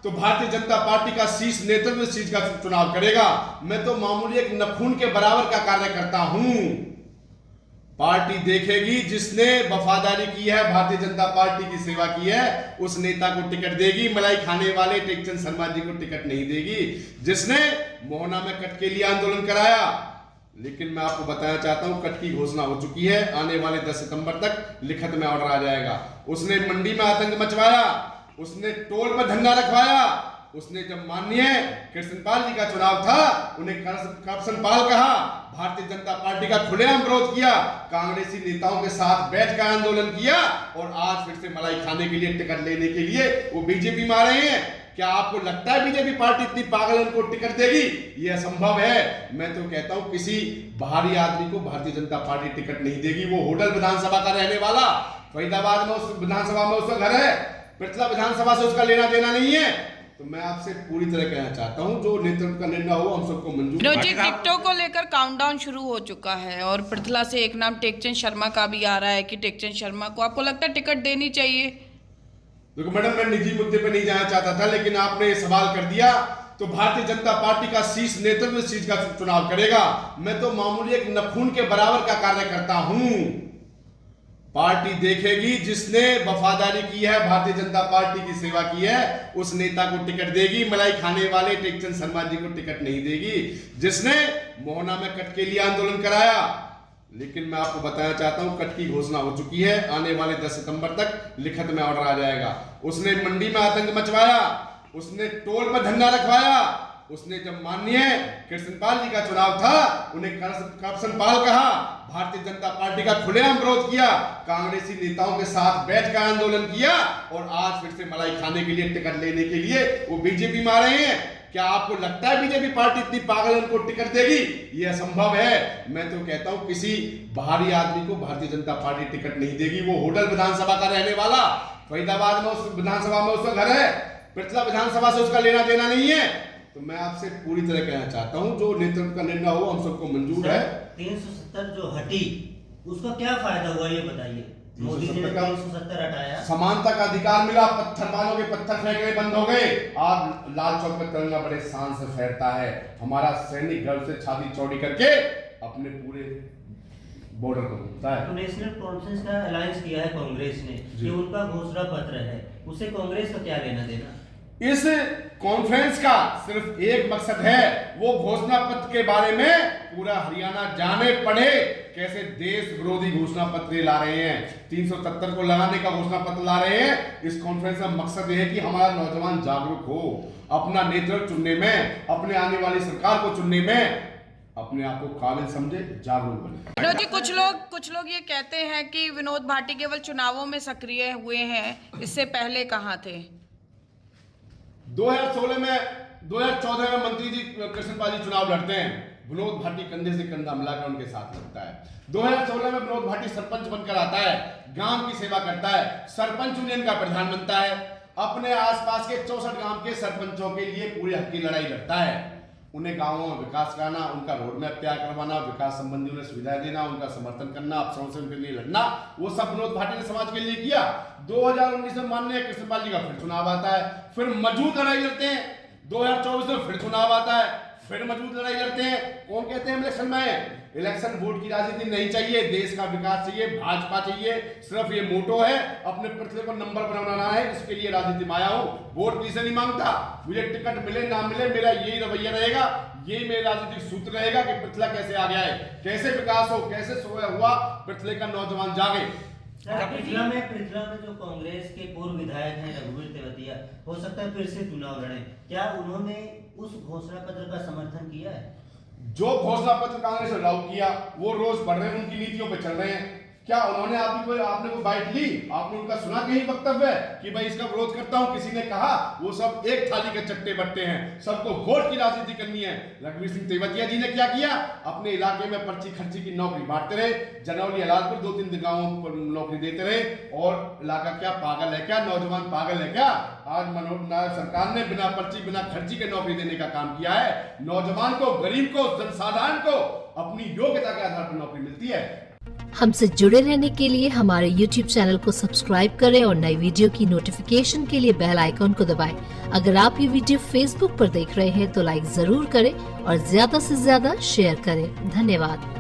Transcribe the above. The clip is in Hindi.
तो भारतीय जनता पार्टी का शीर्ष नेतृत्व इस चीज का चुनाव करेगा। मैं तो मामूली एक नखून के बराबर का कार्य करता हूं। पार्टी देखेगी जिसने वफादारी की है, भारतीय जनता पार्टी की सेवा की है, उस नेता को टिकट देगी। मलाई खाने वाले टेकचंद शर्मा जी को टिकट नहीं देगी, जिसने मोहना में कट के लिए आंदोलन कराया। लेकिन मैं आपको बताना चाहता हूं, कट की घोषणा हो चुकी है, आने वाले 10 सितंबर तक लिखित में ऑर्डर आ जाएगा। उसने मंडी में आतंक मचवाया, उसने टोल पर धंधा रखवाया, उसने जब माननीय कृष्णपाल जी का चुनाव था उन्हें करप्शन पाल कहा, भारतीय जनता पार्टी का खुलेआम विरोध किया, कांग्रेसी नेताओं के साथ बैठकर आंदोलन किया और आज फिर से मलाई खाने के लिए टिकट लेने के लिए वो बीजेपी में आ रहे हैं। क्या आपको लगता है बीजेपी पार्टी इतनी पागल है उनको टिकट देगी? ये असंभव है। मैं तो कहता हूं किसी बाहरी आदमी को भारतीय जनता पार्टी टिकट नहीं देगी। वो होडल विधानसभा का रहने वाला, फरीदाबाद में उस विधानसभा में उसका घर है, पृथला विधानसभा से उसका लेना देना नहीं है। तो मैं आपसे पूरी तरह कहना चाहता हूं, जो नेतृत्व का निर्णय हो हम सबको मंजूर है। टिकटों को लेकर काउंटडाउन शुरू हो चुका है और पृथला से एक नाम टेकचंद शर्मा का भी आ रहा है कि टेकचंद शर्मा को आपको लगता है टिकट देनी चाहिए? देखो मैडम, मैं निजी मुद्दे पे नहीं जाना चाहता था, लेकिन आपने ये सवाल कर दिया। तो भारतीय जनता पार्टी का शीर्ष नेतृत्व इस चीज का चुनाव करेगा। मैं तो मामूली एक नखून के बराबर का कार्य करता हूं। पार्टी देखेगी जिसने वफादारी की है, भारतीय जनता पार्टी की सेवा की है, उस नेता को टिकट देगी। मलाई खाने वाले टेकचंद शर्मा जी को टिकट नहीं देगी, जिसने मोहना में कट के लिए आंदोलन कराया। लेकिन मैं आपको बताना चाहता हूं, कट की घोषणा हो चुकी है, आने वाले 10 सितंबर तक लिखित में ऑर्डर आ जाएगा। उसने मंडी में आतंक मचवाया, उसने टोल पर धंधा रखवाया, उसने जब माननीय कृष्णपाल जी का चुनाव था उन्हें करप्शन पाल कहा, भारतीय जनता पार्टी का खुलेआम विरोध किया, कांग्रेसी नेताओं के साथ बैठकर आंदोलन किया और आज फिर से मलाई खाने के लिए टिकट लेने के लिए वो बीजेपी में आ रहे हैं। क्या आपको लगता है बीजेपी पार्टी इतनी पागल है उनको टिकट देगी? ये असंभव है। मैं तो कहता हूं किसी बाहरी आदमी को भारतीय जनता पार्टी टिकट नहीं देगी। वो होडल विधानसभा का रहने वाला, फरीदाबाद में उस विधानसभा में उसका घर है, पृथला विधानसभा से उसका लेना देना नहीं है। तो मैं आपसे पूरी तरह कहना चाहता हूं, जो नेतृत्व का निर्णय हो हम सबको मंजूर है। 370 जो हटी उसका क्या फायदा हुआ ये बताइए। मोदी जी ने 370 हटाया, समानता का अधिकार मिला, पत्थर वालों के पत्थर फेंकने बंद हो गए। आज लाल चौक पर तिरंगा बड़े शान से फहरता है। हमारा सैनिक गर्व से छाती चौड़ी करके अपने पूरे बॉर्डर को घूमता है। तो नेशनल कॉन्फ्रेंस का अलायंस किया है कांग्रेस ने, ये उनका घोषणा पत्र है, उसे कांग्रेस का क्या लेना देना? इस कॉन्फ्रेंस का सिर्फ एक मकसद है, वो घोषणा पत्र के बारे में पूरा हरियाणा जाने पढ़े कैसे देश विरोधी घोषणा पत्र ला रहे हैं। 370 को लगाने का घोषणा पत्र ला रहे हैं। इस कॉन्फ्रेंस का मकसद यह है कि हमारा नौजवान जागरूक हो, अपना नेतृत्व चुनने में, अपने आने वाली सरकार को चुनने में अपने आप को काबिल समझे, जागरूक बने। विनोद जी, कुछ लोग ये कहते हैं कि विनोद भाटी केवल चुनावों में सक्रिय हुए हैं, इससे पहले कहाँ थे? 2014 में मंत्री जी कृष्णपाल जी चुनाव लड़ते हैं, विनोद भाटी कंधे से कंधा मिलाकर उनके साथ लगता है। 2016 में विनोद भाटी सरपंच बनकर आता है, गांव की सेवा करता है, सरपंच यूनियन का प्रधान बनता है, अपने आसपास के 64 गांव के सरपंचों के लिए पूरी हक की लड़ाई लड़ता है। उन्हें गांवों में विकास कराना, उनका रोड मैप तैयार करवाना, विकास संबंधी उन्हें सुविधाएं देना, उनका समर्थन करना, अफसरों से उनके लिए लड़ना, वो सब विनोद भाटी ने समाज के लिए किया। 2019 में माननीय कृष्णपाल जी का फिर चुनाव आता है, फिर मजबूत लड़ाई लड़ते हैं। 2024 में फिर चुनाव आता है, फिर मजबूत लड़ाई लड़ते हैं। कौन कहते हैं इलेक्शन में? इलेक्शन वोट की राजनीति नहीं चाहिए, देश का विकास चाहिए, भाजपा चाहिए। सिर्फ ये मोटो है, अपने पृथ्वी को नंबर बनाना है, इसके लिए राजनीति में आया हूं। वोट किसी नहीं मांगता, मुझे टिकट मिले ना मिले मेरा यही रवैया रहेगा, ये मेरा राजनीतिक सूत्र रहेगा कि पृथ्वी कैसे आ गया है, कैसे विकास हो, कैसे हुआ पृथ्वी का नौजवान जागे। पृथला में जो कांग्रेस के पूर्व विधायक हैं रघुवीर तेवतिया, हो सकता है फिर से चुनाव लड़े, क्या उन्होंने उस घोषणा पत्र का समर्थन किया है? जो घोषणा पत्र कांग्रेस ने लागू किया वो रोज बढ़ रहे हैं, उनकी नीतियों पर चल रहे हैं। क्या उन्होंने आपने कोई बाइट ली? आपने उनका सुना कहीं वक्तव्य कि भाई इसका विरोध करता हूं? किसी ने कहा? वो सब एक थाली के चट्टे बट्टे हैं, सबको वोट की राजनीति करनी है। रघुवीर सिंह तेवतिया जी ने क्या किया? अपने इलाके में पर्ची खर्ची की नौकरी बांटते रहे, जनौली हलालपुर 2-3 गांवों पर नौकरी देते रहे। और इलाका क्या पागल है क्या? नौजवान पागल है क्या? आज मनोहर नायक सरकार ने बिना पर्ची बिना खर्ची के नौकरी देने का काम किया है। नौजवान को, गरीब को, जनसाधारण को अपनी योग्यता के आधार पर नौकरी मिलती है। हमसे जुड़े रहने के लिए हमारे YouTube चैनल को सब्सक्राइब करें और नई वीडियो की नोटिफिकेशन के लिए बेल आइकॉन को दबाएं। अगर आप ये वीडियो Facebook पर देख रहे हैं तो लाइक जरूर करें और ज्यादा से ज्यादा शेयर करें। धन्यवाद।